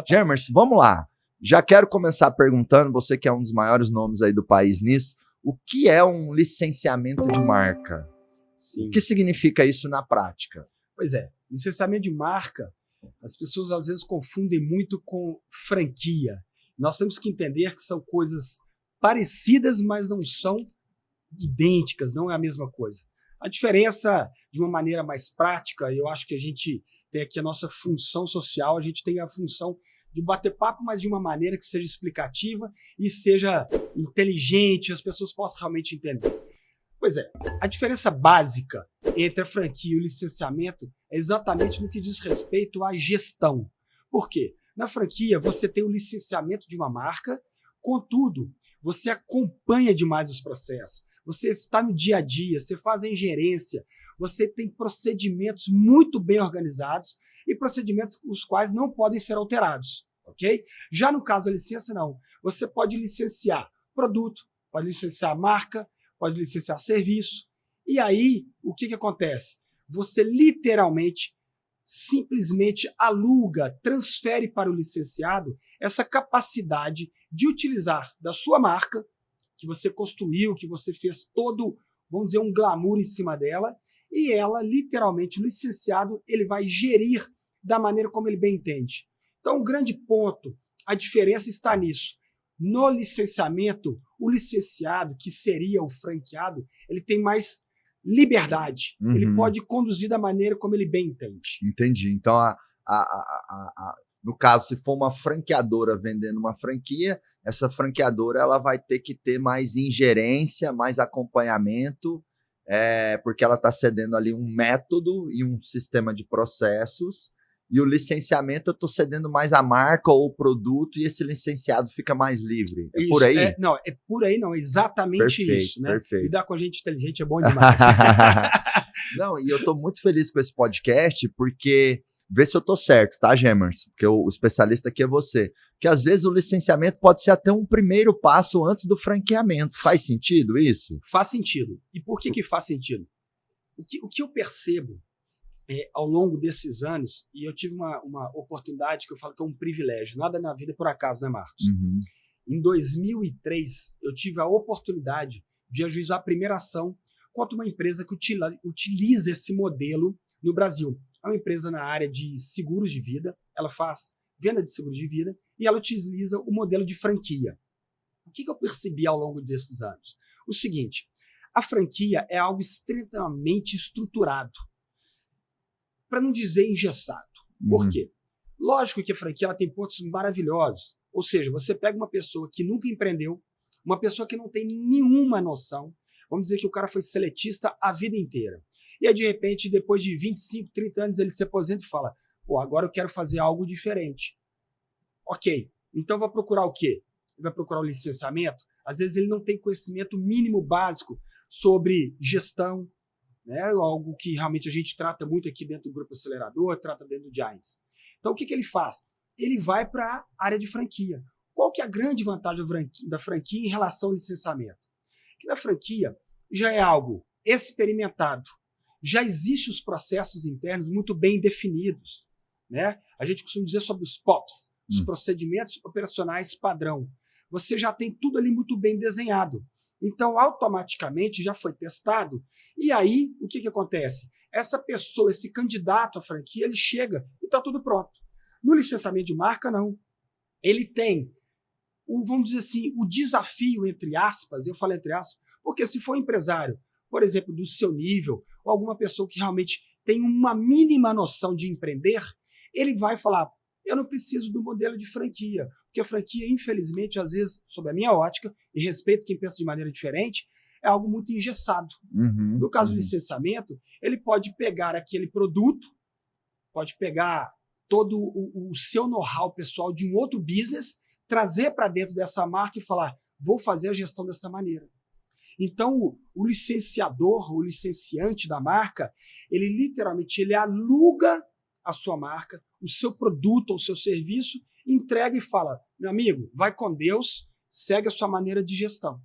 Gemerson, vamos lá. Já quero começar perguntando, você que é um dos maiores nomes aí do país nisso, o que é um licenciamento de marca? Sim. O que significa isso na prática? Pois é, licenciamento de marca, as pessoas às vezes confundem muito com franquia. Nós temos que entender que são coisas parecidas, mas não são idênticas, não é a mesma coisa. A diferença, de uma maneira mais prática, eu acho que a gente tem aqui a nossa função social, a gente tem a função de bater papo, mas de uma maneira que seja explicativa e seja inteligente, as pessoas possam realmente entender. Pois é, a diferença básica entre a franquia e o licenciamento é exatamente no que diz respeito à gestão. Por quê? Na franquia, você tem o licenciamento de uma marca, contudo, você acompanha demais os processos, você está no dia a dia, você faz a ingerência, você tem procedimentos muito bem organizados e procedimentos os quais não podem ser alterados, ok? Já no caso da licença, não. Você pode licenciar produto, pode licenciar marca, pode licenciar serviço. E aí, o que acontece? Você literalmente, simplesmente aluga, transfere para o licenciado essa capacidade de utilizar da sua marca, que você construiu, que você fez todo, vamos dizer, um glamour em cima dela, e ela, literalmente, o licenciado, ele vai gerir da maneira como ele bem entende. Então, o grande ponto, a diferença está nisso. No licenciamento, o licenciado, que seria o franqueado, ele tem mais liberdade. Ele pode conduzir da maneira como ele bem entende. Entendi. Então, no caso, se for uma franqueadora vendendo uma franquia, essa franqueadora ela vai ter que ter mais ingerência, mais acompanhamento, porque ela está cedendo ali um método e um sistema de processos. E o licenciamento eu estou cedendo mais a marca ou o produto e esse licenciado fica mais livre. É isso, por aí? Não, é por aí não, exatamente perfeito, isso. Né? Perfeito. Lidar com gente inteligente é bom demais. Não, e eu estou muito feliz com esse podcast porque, vê se eu estou certo, tá, Gemerson? Porque o especialista aqui é você. Porque às vezes o licenciamento pode ser até um primeiro passo antes do franqueamento. Faz sentido isso? Faz sentido. E por que faz sentido? O que eu percebo ao longo desses anos, e eu tive uma oportunidade que eu falo que é um privilégio, nada na vida é por acaso, né, Marcos? Em 2003, eu tive a oportunidade de ajuizar a primeira ação contra uma empresa que utiliza esse modelo no Brasil. É uma empresa na área de seguros de vida, ela faz venda de seguros de vida e ela utiliza o modelo de franquia. O que eu percebi ao longo desses anos? O seguinte, a franquia é algo extremamente estruturado, para não dizer engessado. Por quê? Lógico que a franquia ela tem pontos maravilhosos. Ou seja, você pega uma pessoa que nunca empreendeu, uma pessoa que não tem nenhuma noção, vamos dizer que o cara foi seletista a vida inteira. E aí, de repente, depois de 25, 30 anos, ele se aposenta e fala, pô, agora eu quero fazer algo diferente. Ok, então vai procurar o quê? Ele vai procurar o licenciamento? Às vezes ele não tem conhecimento mínimo básico sobre gestão, né? Algo que realmente a gente trata muito aqui dentro do Grupo Acelerador, trata dentro do Giants. Então, o que ele faz? Ele vai para a área de franquia. Qual que é a grande vantagem da franquia em relação ao licenciamento? Que na franquia já é algo experimentado, já existem os processos internos muito bem definidos. Né? A gente costuma dizer sobre os POPs, os procedimentos operacionais padrão. Você já tem tudo ali muito bem desenhado. Então, automaticamente já foi testado. E aí, o que acontece? Essa pessoa, esse candidato à franquia, ele chega e está tudo pronto. No licenciamento de marca, não. Ele tem, vamos dizer assim, o desafio, entre aspas, eu falo entre aspas, porque se for um empresário, por exemplo, do seu nível, ou alguma pessoa que realmente tem uma mínima noção de empreender, ele vai falar, eu não preciso do modelo de franquia, porque a franquia, infelizmente, às vezes, sob a minha ótica, e respeito quem pensa de maneira diferente, é algo muito engessado. No caso do licenciamento, ele pode pegar aquele produto, pode pegar todo o seu know-how pessoal de um outro business, trazer para dentro dessa marca e falar, vou fazer a gestão dessa maneira. Então, o licenciador, o licenciante da marca, ele literalmente ele aluga a sua marca, o seu produto ou o seu serviço, entrega e fala, meu amigo, vai com Deus, segue a sua maneira de gestão.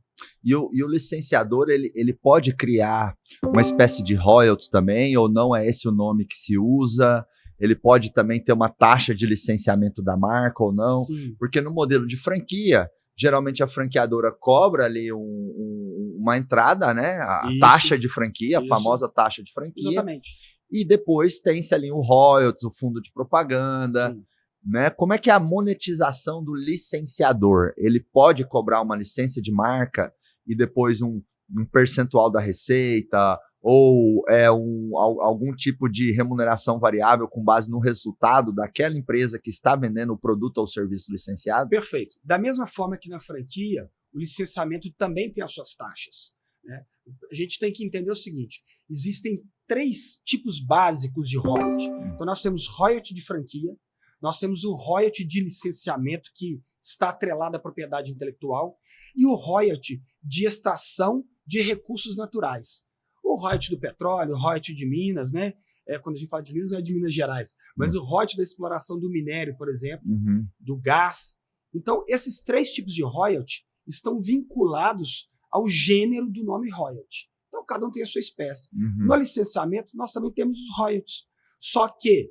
E o licenciador, ele pode criar uma espécie de royalties também, ou não é esse o nome que se usa? ele pode também ter uma taxa de licenciamento da marca ou não. Sim. Porque no modelo de franquia, geralmente a franqueadora cobra ali uma entrada, né? A taxa de franquia, a famosa taxa de franquia. Exatamente. E depois tem-se ali o royalties, o fundo de propaganda. Sim. Né? Como é que é a monetização do licenciador? Ele pode cobrar uma licença de marca e depois um percentual da receita, ou algum tipo de remuneração variável com base no resultado daquela empresa que está vendendo o produto ou serviço licenciado? Perfeito. Da mesma forma que na franquia, o licenciamento também tem as suas taxas, né? A gente tem que entender o seguinte, existem 3 tipos básicos de royalty. Então nós temos royalty de franquia, nós temos o royalty de licenciamento, que está atrelado à propriedade intelectual, e o royalty de extração de recursos naturais. O royalty do petróleo, o royalty de Minas, né? Quando a gente fala de Minas, não é de Minas Gerais, mas o royalty da exploração do minério, por exemplo, do gás. Então, esses 3 tipos de royalty estão vinculados ao gênero do nome royalty. Então, cada um tem a sua espécie. No licenciamento, nós também temos os royalties. Só que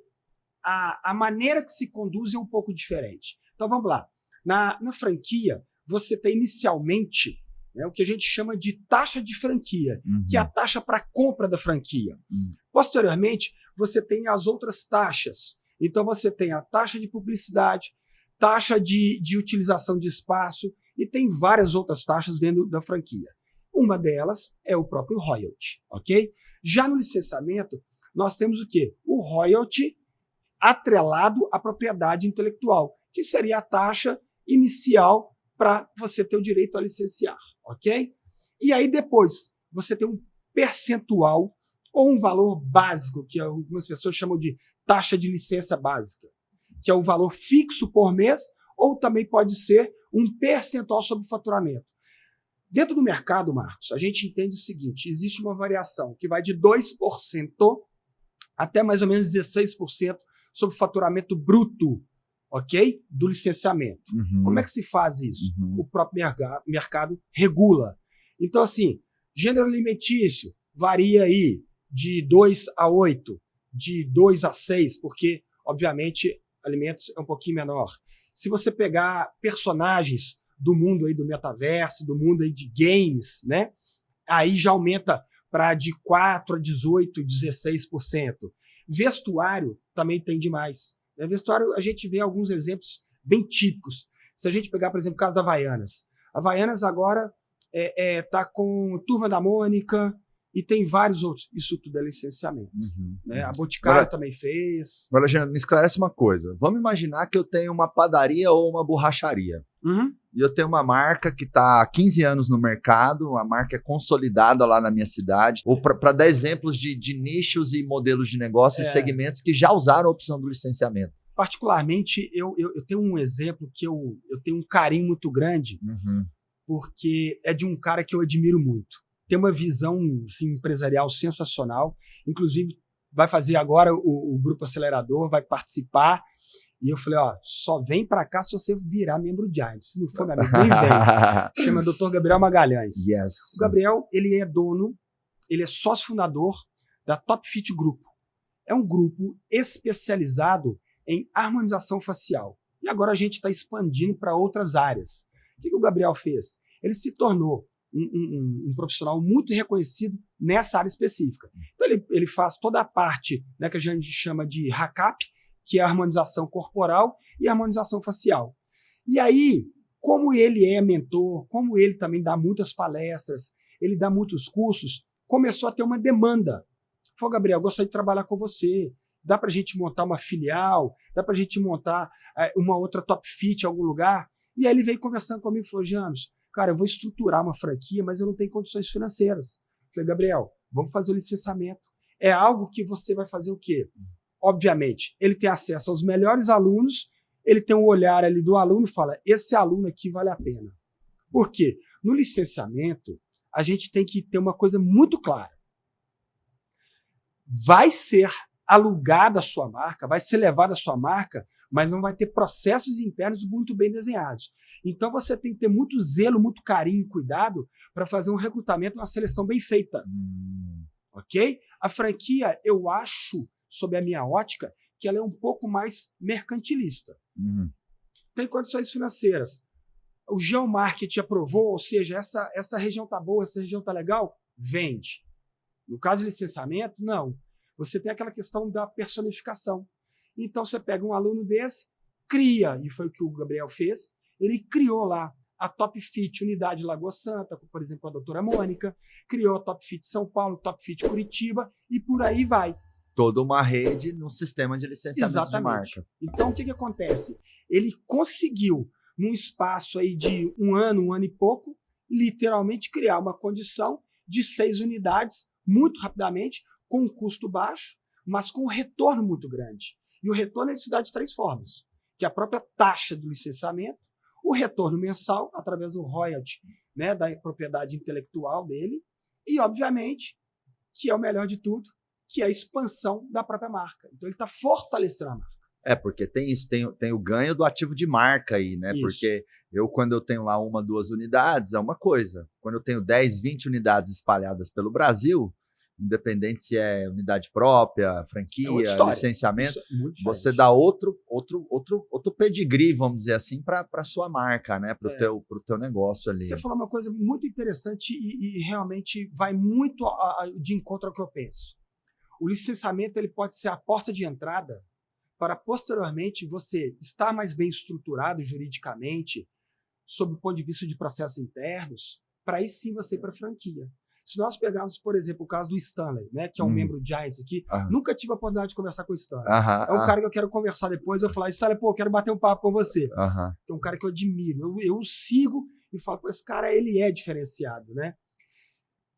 a maneira que se conduz é um pouco diferente. Então, vamos lá. Na franquia, você tem inicialmente, né, o que a gente chama de taxa de franquia, que é a taxa para compra da franquia. Posteriormente, você tem as outras taxas. Então, você tem a taxa de publicidade, taxa de utilização de espaço e tem várias outras taxas dentro da franquia. Uma delas é o próprio royalty, ok? Já no licenciamento, nós temos o quê? O royalty atrelado à propriedade intelectual, que seria a taxa inicial para você ter o direito a licenciar, ok? E aí depois você tem um percentual ou um valor básico, que algumas pessoas chamam de taxa de licença básica, que é o valor fixo por mês, ou também pode ser um percentual sobre o faturamento. Dentro do mercado, Marcos, a gente entende o seguinte, existe uma variação que vai de 2% até mais ou menos 16% sobre o faturamento bruto, ok? Do licenciamento. Como é que se faz isso? O próprio mercado regula. Então, assim, gênero alimentício varia aí de 2 a 8, de 2 a 6, porque, obviamente, alimentos é um pouquinho menor. Se você pegar personagens do mundo aí do metaverso, do mundo aí de games, né? Aí já aumenta para de 4 a 18, 16%. Vestuário também tem demais. Vestuário, a gente vê alguns exemplos bem típicos. Se a gente pegar, por exemplo, o caso da Havaianas. A Havaianas agora está com Turma da Mônica e tem vários outros. Isso tudo é licenciamento. Né? A Boticário também fez. Agora, Jean, me esclarece uma coisa. Vamos imaginar que eu tenho uma padaria ou uma borracharia. E eu tenho uma marca que está há 15 anos no mercado, a marca é consolidada lá na minha cidade. Ou para dar exemplos de nichos e modelos de negócio e segmentos que já usaram a opção do licenciamento. Particularmente, eu tenho um exemplo que eu tenho um carinho muito grande, porque é de um cara que eu admiro muito. Tem uma visão assim, empresarial sensacional. Inclusive, vai fazer agora o Grupo Acelerador, vai participar. E eu falei, ó, só vem para cá se você virar membro de Giant. Se não for, meu amigo, nem vem. Chama Dr. Gabriel Magalhães. Yes. O Gabriel, ele é dono, ele é sócio fundador da Top Fit Grupo. É um grupo especializado em harmonização facial. E agora a gente está expandindo para outras áreas. O que o Gabriel fez? Ele se tornou um profissional muito reconhecido nessa área específica. Então ele faz toda a parte, né, que a gente chama de HACCP, que é a harmonização corporal e a harmonização facial. E aí, como ele é mentor, como ele também dá muitas palestras, ele dá muitos cursos, começou a ter uma demanda. Falou, Gabriel, eu gostaria de trabalhar com você, dá para a gente montar uma filial, dá para a gente montar uma outra Top Fit em algum lugar? E aí ele veio conversando comigo e falou, James, cara, eu vou estruturar uma franquia, mas eu não tenho condições financeiras. Eu falei, Gabriel, vamos fazer o licenciamento. É algo que você vai fazer o quê? Obviamente, ele tem acesso aos melhores alunos, ele tem um olhar ali do aluno e fala, esse aluno aqui vale a pena. Por quê? No licenciamento, a gente tem que ter uma coisa muito clara. Vai ser alugada a sua marca, vai ser levada a sua marca, mas não vai ter processos internos muito bem desenhados. Então você tem que ter muito zelo, muito carinho, cuidado para fazer um recrutamento, uma seleção bem feita. Ok? A franquia, eu acho, sob a minha ótica, que ela é um pouco mais mercantilista. Tem condições financeiras. O geomarketing aprovou, ou seja, essa região está boa, essa região está legal, vende. No caso de licenciamento, não. Você tem aquela questão da personificação. Então, você pega um aluno desse, cria, e foi o que o Gabriel fez, ele criou lá a Top Fit Unidade Lagoa Santa, por exemplo, a doutora Mônica, criou a Top Fit São Paulo, Top Fit Curitiba, e por aí vai. Toda uma rede no sistema de licenciamento de marca. Então, o que acontece? Ele conseguiu, num espaço aí de um ano e pouco, literalmente criar uma condição de 6 unidades, muito rapidamente, com um custo baixo, mas com um retorno muito grande. E o retorno ele se dá de 3 formas, que é a própria taxa do licenciamento, o retorno mensal, através do royalty, né, da propriedade intelectual dele, e, obviamente, que é o melhor de tudo, que é a expansão da própria marca. Então, ele está fortalecendo a marca. Porque tem isso, tem o ganho do ativo de marca aí, né? Isso. Porque quando eu tenho lá 1, 2 unidades, é uma coisa. Quando eu tenho 10, 20 unidades espalhadas pelo Brasil, independente se é unidade própria, franquia, licenciamento, você dá outro pedigree, vamos dizer assim, para a sua marca, né? Para o teu negócio ali. Você falou uma coisa muito interessante e realmente vai muito de encontro ao que eu penso. O licenciamento ele pode ser a porta de entrada para, posteriormente, você estar mais bem estruturado juridicamente, sob o ponto de vista de processos internos, para aí sim você ir para a franquia. Se nós pegarmos, por exemplo, o caso do Stanley, né, que é um membro do Giants aqui, nunca tive a oportunidade de conversar com o Stanley. É um cara que eu quero conversar depois, eu vou falar, Stanley, eu quero bater um papo com você. É um cara que eu admiro, eu o sigo e falo, esse cara, ele é diferenciado, né?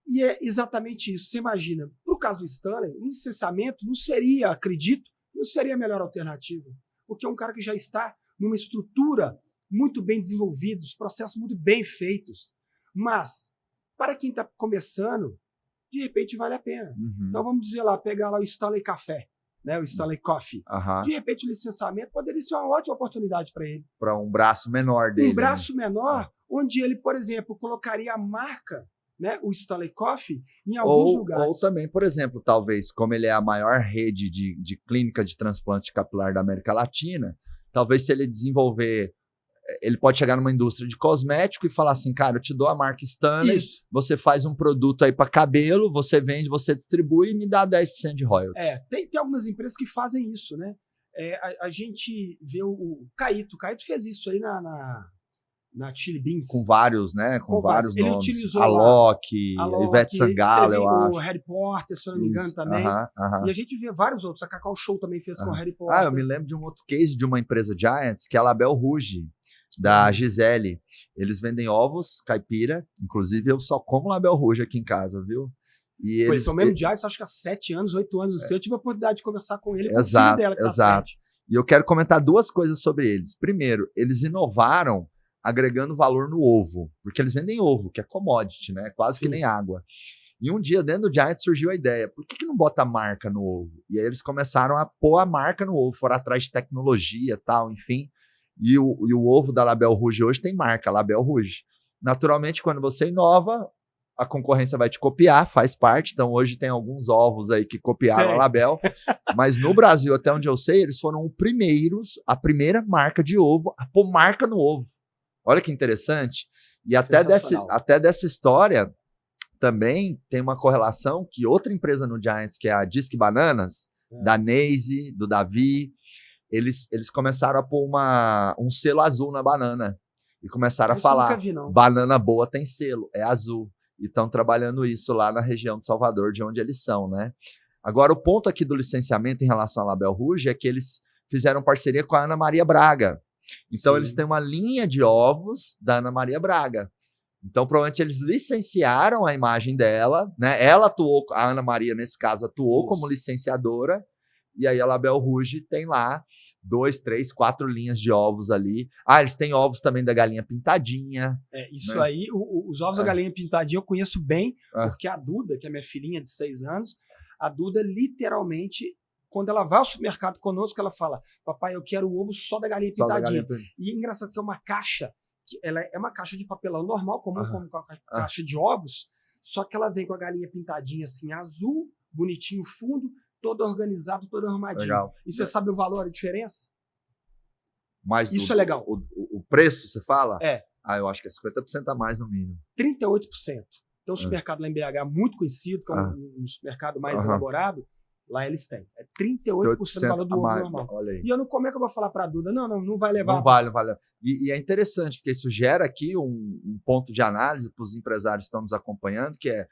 E é exatamente isso. Você imagina, no caso do Stanley, um licenciamento não seria, acredito, não seria a melhor alternativa. Porque é um cara que já está numa estrutura muito bem desenvolvida, os processos muito bem feitos. Mas, para quem está começando, de repente vale a pena. Então vamos dizer lá, pegar lá o Stanley Café, né, o Stanley Coffee. De repente o licenciamento poderia ser uma ótima oportunidade para ele. Para um braço menor dele. Um braço menor, onde ele, por exemplo, colocaria a marca, né, o Stanley Coffee, em alguns lugares. Ou também, por exemplo, talvez, como ele é a maior rede de clínica de transplante capilar da América Latina, talvez se ele desenvolver, ele pode chegar numa indústria de cosmético e falar assim, cara, eu te dou a marca Stanley, você faz um produto aí para cabelo, você vende, você distribui e me dá 10% de royalties. Tem algumas empresas que fazem isso, né? A gente vê o Caíto fez isso aí na Chili Beans. Com vários, né? Com vários ele nomes. Utilizou a Loki, Ivete Sangalo, eu acho. O Harry Potter, se eu não me engano, também. E a gente vê vários outros. A Cacau Show também fez com o Harry Potter. Eu me lembro de um outro case de uma empresa Giants, que é a Label Rouge, da Gisele. Eles vendem ovos caipira. Inclusive, eu só como Label Rouge aqui em casa, viu? E eles são mesmo Giants, acho que há 7 anos, 8 anos. Eu tive a oportunidade de conversar com ele, com o filho dela que tá à frente. E eu quero comentar 2 coisas sobre eles. Primeiro, eles inovaram agregando valor no ovo, porque eles vendem ovo, que é commodity, né? Quase que nem água. E um dia, dentro do Giant, surgiu a ideia, por que não bota a marca no ovo? E aí eles começaram a pôr a marca no ovo, foram atrás de tecnologia e tal, enfim. E o ovo da Label Rouge hoje tem marca, Label Rouge. Naturalmente, quando você inova, a concorrência vai te copiar, faz parte. Então, hoje tem alguns ovos aí que copiaram a Label. Mas no Brasil, até onde eu sei, eles foram a primeira marca de ovo a pôr marca no ovo. Olha que interessante. E até dessa história também tem uma correlação que outra empresa no Giants, que é a Disque Bananas, da Neise, do Davi, eles começaram a pôr um selo azul na banana. E começaram a falar, nunca vi, não. Banana boa tem selo, é azul. E estão trabalhando isso lá na região de Salvador, de onde eles são, né? Agora, o ponto aqui do licenciamento em relação à Label Rouge é que eles fizeram parceria com a Ana Maria Braga. Então, eles têm uma linha de ovos da Ana Maria Braga. Então, provavelmente, eles licenciaram a imagem dela, né? Ela atuou, a Ana Maria, nesse caso, atuou como licenciadora. E aí, a Label Rouge tem lá 2, 3, 4 linhas de ovos ali. Eles têm ovos também da galinha pintadinha. Isso, né? Aí, os ovos da galinha pintadinha eu conheço bem, porque a Duda, que é minha filhinha de 6 anos, a Duda, literalmente, quando ela vai ao supermercado conosco, ela fala, papai, eu quero o ovo só da galinha pintadinha. E é engraçado que é uma caixa, que ela é uma caixa de papelão normal, comum, como uma caixa de ovos, só que ela vem com a galinha pintadinha assim, azul, bonitinho fundo, todo organizado, todo arrumadinho. Legal. E você sabe o valor, a diferença? Mas isso é legal. O preço, você fala? É. Eu acho que é 50% a mais no mínimo. 38%. Tem um supermercado lá em BH muito conhecido, que é um supermercado mais elaborado. Lá eles têm. É 38% do valor do ovo normal. Olha aí. E como é que eu vou falar para a Duda? Não vai levar. Não vale. E é interessante, porque isso gera aqui um ponto de análise para os empresários que estão nos acompanhando, que é,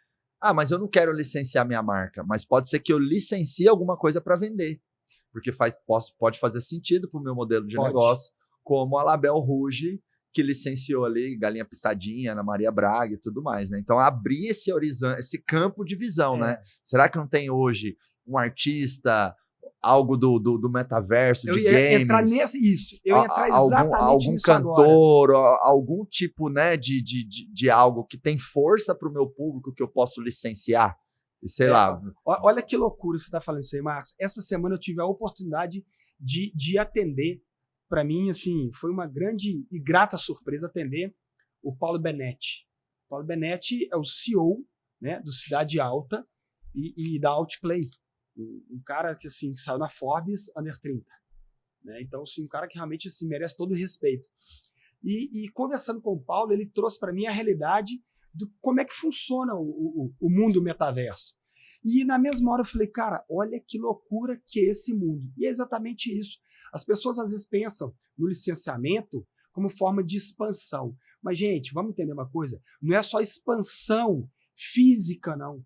mas eu não quero licenciar minha marca, mas pode ser que eu licencie alguma coisa para vender. Porque pode fazer sentido para o meu modelo de negócio, como a Label Rouge, que licenciou ali Galinha Pitadinha, Ana Maria Braga e tudo mais, né? Então, abrir esse horizonte, esse campo de visão, né? Será que não tem hoje um artista, algo do metaverso, de games? Eu ia entrar exatamente algum nisso cantor, agora. algum tipo, né, de algo que tem força para o meu público que eu posso licenciar? E sei lá. Olha que loucura você está falando isso aí, Marcos. Essa semana eu tive a oportunidade de atender. Para mim, assim, foi uma grande e grata surpresa atender o Paulo Benetti. O Paulo Benetti é o CEO, né, do Cidade Alta e da Outplay. Um cara que, assim, saiu na Forbes Under 30. Né? Então, assim, um cara que realmente assim, merece todo o respeito. E conversando com o Paulo, ele trouxe para mim a realidade de como é que funciona o mundo metaverso. E na mesma hora eu falei, cara, olha que loucura que é esse mundo. E é exatamente isso. As pessoas às vezes pensam no licenciamento como forma de expansão. Mas, gente, vamos entender uma coisa? Não é só expansão física, não.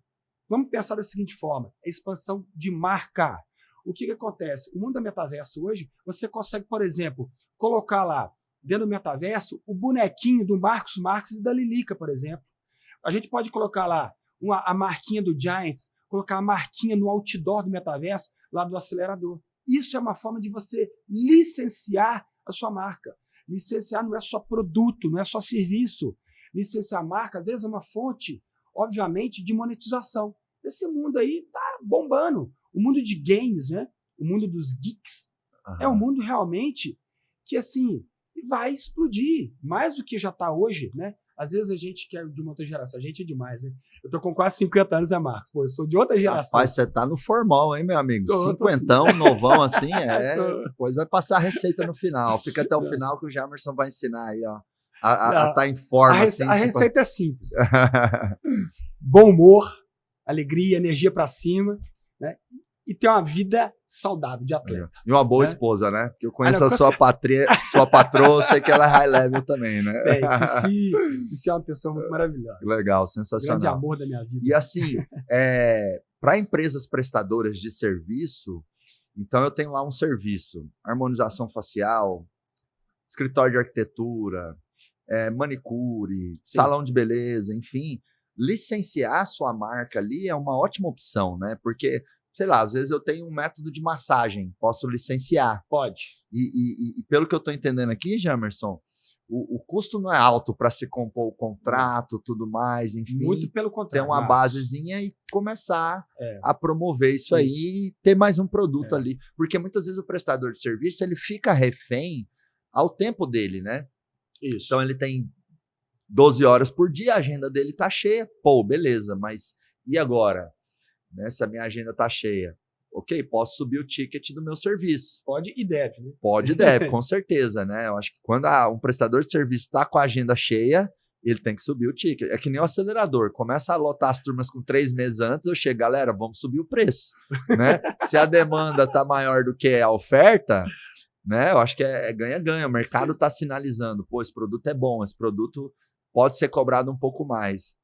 Vamos pensar da seguinte forma, é expansão de marca. O que acontece? O mundo da metaverso hoje, você consegue, por exemplo, colocar lá, dentro do metaverso, o bonequinho do Marcos Marques e da Lilica, por exemplo. A gente pode colocar lá a marquinha do Giants, colocar a marquinha no outdoor do metaverso, lá do acelerador. Isso é uma forma de você licenciar a sua marca. Licenciar não é só produto, não é só serviço. Licenciar a marca, às vezes, é uma fonte, obviamente, de monetização. Esse mundo aí tá bombando. O mundo de games, né? O mundo dos geeks, é um mundo realmente que, assim, vai explodir. Mais do que já está hoje, né? Às vezes a gente que é de uma outra geração, a gente é demais, né? Eu tô com quase 50 anos, Marcos? Pô, eu sou de outra geração. Rapaz, você tá no formal, hein, meu amigo? Cinquentão, assim. Novão assim, depois vai passar a receita no final. Fica até o final que o Jamerson vai ensinar aí, ó. A tá em forma, assim. A receita é simples. Bom humor, alegria, energia pra cima, né? E ter uma vida saudável de atleta. E uma boa esposa, né? Porque eu conheço a sua patroa, sei que ela é high level também, né? Cici é uma pessoa muito maravilhosa. Legal, sensacional. Grande amor da minha vida. E assim, para empresas prestadoras de serviço, então eu tenho lá um serviço, harmonização facial, escritório de arquitetura, manicure, salão de beleza, enfim, licenciar a sua marca ali é uma ótima opção, né? Porque sei lá, às vezes eu tenho um método de massagem, posso licenciar. Pode. E pelo que eu estou entendendo aqui, Jamerson, o custo não é alto para se compor o contrato, tudo mais, enfim. Muito pelo contrário. Ter uma basezinha e começar a promover isso aí e ter mais um produto ali. Porque muitas vezes o prestador de serviço, ele fica refém ao tempo dele, né? Isso. Então ele tem 12 horas por dia, a agenda dele tá cheia, pô, beleza, mas e agora? Né, se a minha agenda está cheia, ok, posso subir o ticket do meu serviço. Pode e deve, né? Pode e deve, com certeza, né? Eu acho que quando um prestador de serviço está com a agenda cheia, ele tem que subir o ticket. É que nem o acelerador, começa a lotar as turmas com 3 meses antes, eu chego, galera, vamos subir o preço, né? Se a demanda está maior do que a oferta, né? Eu acho que é ganha-ganha, o mercado está sinalizando, pô, esse produto é bom, esse produto pode ser cobrado um pouco mais.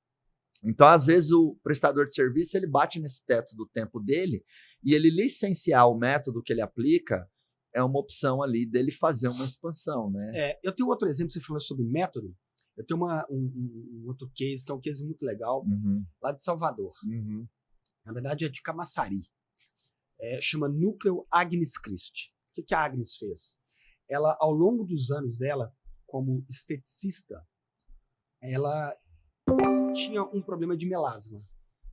Então, às vezes, o prestador de serviço ele bate nesse teto do tempo dele e ele licenciar o método que ele aplica é uma opção ali dele fazer uma expansão, né? Eu tenho outro exemplo, você falou sobre método. Eu tenho um outro case, que é um case muito legal, lá de Salvador. Na verdade, é de Camaçari. Chama Núcleo Agnes Christi. O que a Agnes fez? Ela, ao longo dos anos dela, como esteticista, ela tinha um problema de melasma.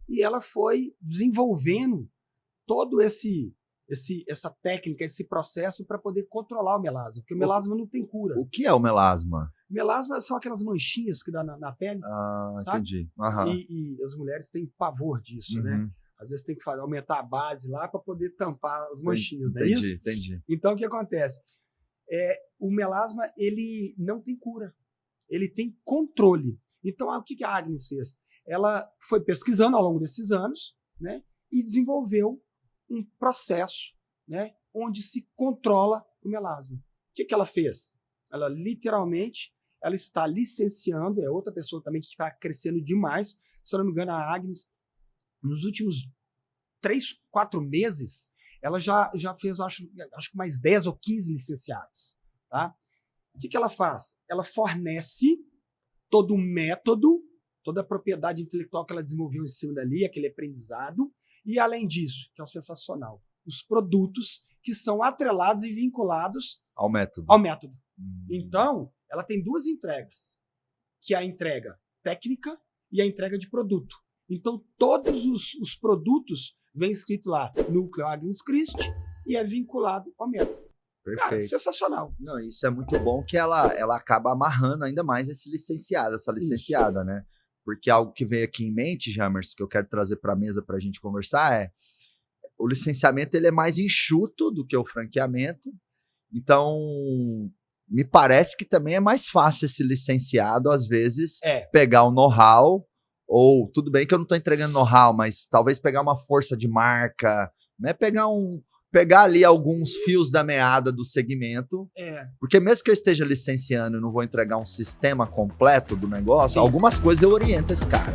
E ela foi desenvolvendo todo essa técnica, esse processo para poder controlar o melasma, porque o melasma não tem cura. O que é o melasma? Melasma são aquelas manchinhas que dá na pele, sabe? Entendi. E as mulheres têm pavor disso, né? Às vezes tem que aumentar a base lá para poder tampar as manchinhas, não é isso? Entendi. Então, o que acontece? O melasma, ele não tem cura. Ele tem controle. Então, o que a Agnes fez? Ela foi pesquisando ao longo desses anos, né, e desenvolveu um processo, né, onde se controla o melasma. O que ela fez? Ela literalmente ela está licenciando, é outra pessoa também que está crescendo demais. Se eu não me engano, a Agnes, nos últimos 3, 4 meses, ela já fez, acho que mais 10 ou 15 licenciadas. Tá? O que ela faz? Ela fornece todo o método, toda a propriedade intelectual que ela desenvolveu em cima dali, aquele aprendizado, e além disso, que é o sensacional, os produtos que são atrelados e vinculados ao método. Então, ela tem 2 entregas, que é a entrega técnica e a entrega de produto. Então, todos os produtos vêm escrito lá, Núcleo Agnes Christi, e é vinculado ao método. Perfeito. Cara, sensacional. Não, isso é muito bom que ela acaba amarrando ainda mais essa licenciada, né? Porque algo que veio aqui em mente, Jamers, que eu quero trazer para a mesa para a gente conversar o licenciamento ele é mais enxuto do que o franqueamento. Então, me parece que também é mais fácil esse licenciado, às vezes, pegar o know-how, ou tudo bem que eu não estou entregando know-how, mas talvez pegar uma força de marca, né? Pegar ali alguns fios da meada do segmento. Porque mesmo que eu esteja licenciando e não vou entregar um sistema completo do negócio, algumas coisas eu oriento esse cara.